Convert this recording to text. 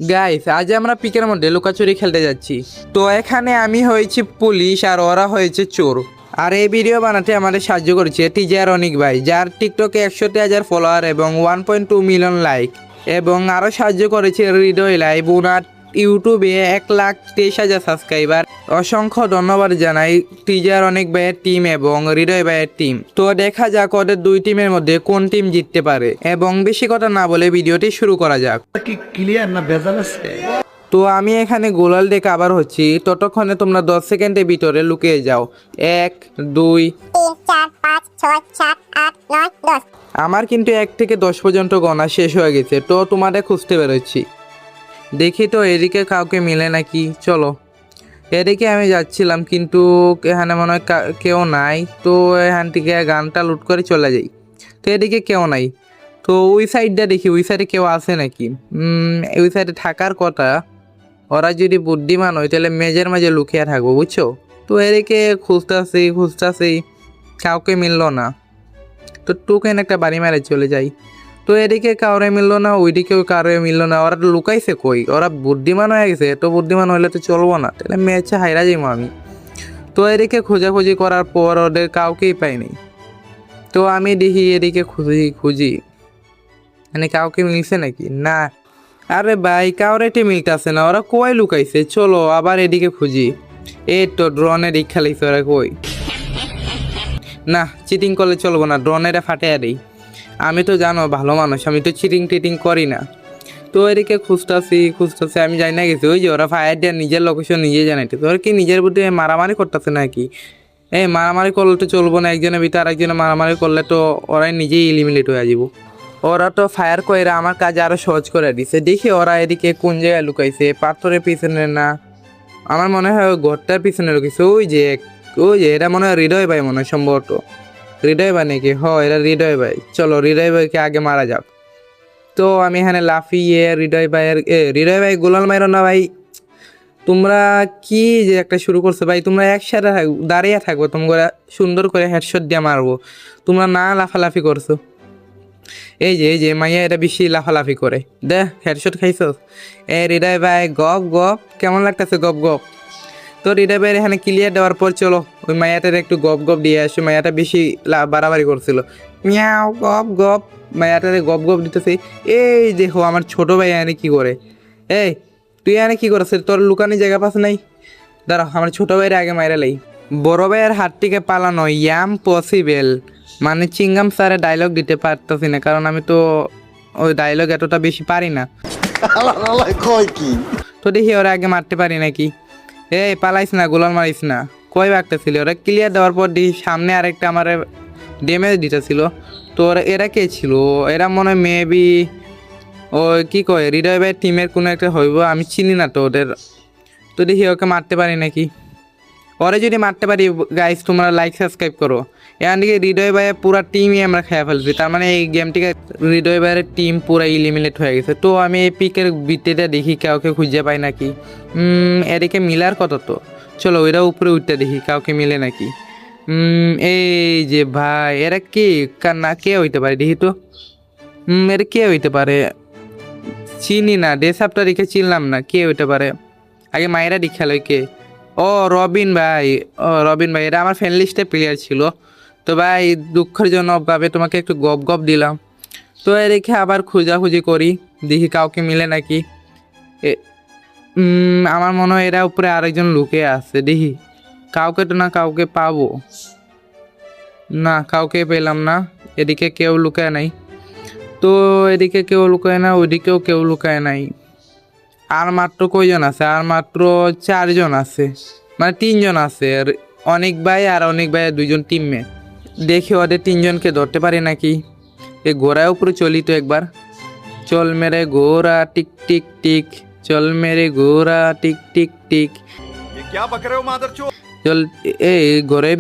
Guys, আজ আমরা পিকের মধ্যে লুকাচুরি খেলতে যাচ্ছি। তো এখানে আমি হয়েছি পুলিশ আর ওরা হয়েছে চোর। আর এই ভিডিও বানাতে আমাদের সাহায্য করেছে টিজার অনিক ভাই, যার টিকটকে 61,000 ফলোয়ার এবং 1.2 মিলিয়ন লাইক। এবং আরও সাহায্য করেছে হৃদয় লাইভ, ওনার ইউটিউবে 1,23,000 সাবস্ক্রাইবার। অসংখ্য ধন্যবাদ জানাই টিজার অনিক ভাইয়ের টিম এবং হৃদয় ভাইয়ের টিম। তো দেখা যাক ওদের দুই টিমের মধ্যে কোন টিম জিততে পারে। এবং বেশি কথা না বলে ভিডিওটি শুরু করা যাক। কি ক্লিয়ার না ভেজাল আছে? তো আমি এখানে গোলাল ডেকে আবার হচ্ছি, ততক্ষণে তোমরা 10 সেকেন্ডের ভিতরে লুকিয়ে যাও। 1, 2, 3, 4, 5, 6, 7, 8, 9, 10। আমার কিন্তু 1 থেকে 10 পর্যন্ত গণা শেষ হয়ে গেছে, তো তোমাদের খুঁজতে বেরোচ্ছি। দেখি তো এদিকে কাউকে মিলে নাকি। চলো, এদিকে আমি যাচ্ছিলাম, কিন্তু এখানে মনে হয় কেউ নাই। তো এখান থেকে গানটা লুট করে চলে যাই। তো এদিকে কেউ নাই। তো ওই সাইডটা দেখি, ওই সাইডে কেউ আছে নাকি। ওই সাইডে থাকার কথা। ওরা যদি বুদ্ধিমান হয় তাহলে মেজের মাঝে লুকিয়ে থাকবো, বুঝছো। তো এদিকে খুঁজতাছি কাউকে মিললো না। তো টোকেন একটা বাড়ি মেরে চলে যাই। তো এদিকে কাউরে মিললো না, ওইদিকেও কাউরে মিললো না। ওরা লুকাইছে কই? ওরা বুদ্ধিমান হয়ে গেছে। এত বুদ্ধিমান হলে তো চলবো না, তাহলে ম্যাচে হাইরা যাইবো আমি। তো এদিকে খোঁজাখুঁজি করার পর ওদের কাউকেই পাইনি। তো আমি দেখি এদিকে খুঁজি মানে কাউকে মিলছে নাকি না। আরে ভাই, কাউরেটি মিলতেছে না। ওরা কই লুকাইছে? চলো আবার এদিকে খুঁজি। এই তো ড্রোনের দীক্ষা লাগছে। ওরা কই? না, চিটিং করলে চলবো না, ড্রোনেরা ফাটিয়ে দেই। আমি তো জানো ভালো মানুষ, আমি তো চিটিং টিটিং করি না। তো এদিকে খুঁজতাছি আমি যাই না গেছি। ওই যে ওরা ফায়ার দিয়ে নিজের লোকেশন নিজে জানাইতে। তোর কি নিজের বুদ্ধি মারামারি করতেছে নাকি? এই মারামারি করলে তো চলবো না। একজনের ভিতরে আরেকজনে মারামারি করলে তো ওরাই নিজেই এলিমিনেট হয়ে যাবো। ওরা তো ফায়ার করে আমার কাজ আরো সহজ করে দিছে। দেখি ওরা এদিকে কোন জায়গায় লুকাইছে। পাথরের পিছনে না, আমার মনে হয় ঘরটার পিছনে লুকিয়েছে। ওই যে এটা মনে হয় হৃদয় ভাই, মনে হয় সম্ভবত হৃদয় ভাই নাকি। এরা হৃদয় ভাই। চলো হৃদয় ভাইকে আগে মারা যাক। তো আমি এখানে লাফিয়ে হৃদয় ভাই গোলাল মাইরো না ভাই। তোমরা কি যে একটা শুরু করছো ভাই? তোমরা একসাথে দাঁড়িয়ে থাকবো, তোমরা সুন্দর করে হেডশট দিয়ে মারবো। তোমরা না লাফালাফি করছো। এই যে মাইয়া এটা বেশি লাফালাফি করে। হেডশট খাইছো। হৃদয় ভাই গপ গপ কেমন লাগতেছে? গপ গপ। তো হৃদয় ভাইয়ের এখানে ক্লিয়ার দেওয়ার পর চলো ওই মায়াটার একটু গপ গপ দিয়ে আসো। মায়াটা বেশি বাড়াবাড়ি করছিল। মিয়াও গপ গপ। মায়াটারে গপ গপ দিতেছে। এই দেখো আমার ছোট ভাই এখানে কি করে। এই তুই এখানে কি করছিস? তোর লুকানি জায়গা পাস নাই? দাঁড়াও, আমার ছোট ভাইয়ের আগে মাইরা লাই। বড় ভাইয়ের হাত থেকে পালানো পসিবল। মানে চিংগাম স্যারে ডায়লগ দিতে পারতেছি না, কারণ আমি তো ওই ডায়লগ এতটা বেশি পারি না। তো দেখি ওরা আগে মারতে পারি নাকি। এই পালাইস না, গোলাল মারিস না। কই বাগতেছিল? ওরা ক্লিয়ার দেওয়ার পর দেখি সামনে আরেকটা আমার ড্যামেজ দিতেছিল। তো এরা কে ছিল? এরা মনে হয় মেবি ওই কি কয় হৃদয় ভাইয়ের টিমের কোনো একটা হইব, আমি চিনি না তো ওদের। তো দেখি ওকে মারতে পারি নাকি। পরে যদি মারতে পারি গাইস, তোমরা লাইক সাবস্ক্রাইব করো। এখান থেকে হৃদয় ভাইয়ের পুরা টিমই আমরা খেয়ে ফেলছি। তার মানে এই গেমটিকে হৃদয় ভাইয়ের টিম পুরো ইলিমিনেট হয়ে গেছে। তো আমি এই পিকের ভিত্তিতে দেখি কাউকে খুঁজে পাই নাকি। এদিকে মিলার কত। তো চলো ওইটা উপরে উঠতে দেখি কাউকে মিলে নাকি। এই যে ভাই, এরা কে না কে হইতে পারে দেখি তো। এরা কে হইতে পারে? চিনি না, ডেসাপটা রেখে চিনলাম না কে হইতে পারে। আগে মায়েরা দেখালো কে। রবিন ভাই। রবিন ভাই, এটা আমার ফ্রেন্ড লিস্টে প্লেয়ার ছিল। তো ভাই দুঃখের জন্য ভাবে তোমাকে একটু গপ গপ দিলাম। তো রেখে আবার খোঁজাখুঁজি করি, দেখি কাউকে মিলে নাকি। আমার মনে হয় এরা উপরে আরেকজন লুকে আছে। দেখি কাউকে তো না কাউকে পাবো না, কাউকে পেলাম না। এদিকে কেউ লুকায় নাই। তো এদিকে কেউ লুকায় না, ওইদিকেও কেউ লুকায় নাই। আর মাত্র কয়জন আছে? আর মাত্র 4 জন আছে, মানে 3 জন আছে। অনেক ভাই আর অনেক ভাইয়ের 2 জন টিমমেট। দেখি ওদের 3 জনকে ধরতে পারি নাকি। এই ঘোড়ার উপরে চলি তো একবার। চল মেরে ঘোড়া টিক টিক টিক, চল মেরে ঘোড়া টিক টিক টিক। ये क्या बक रहे हो मादरचोद? চল। এই ঘোড়ে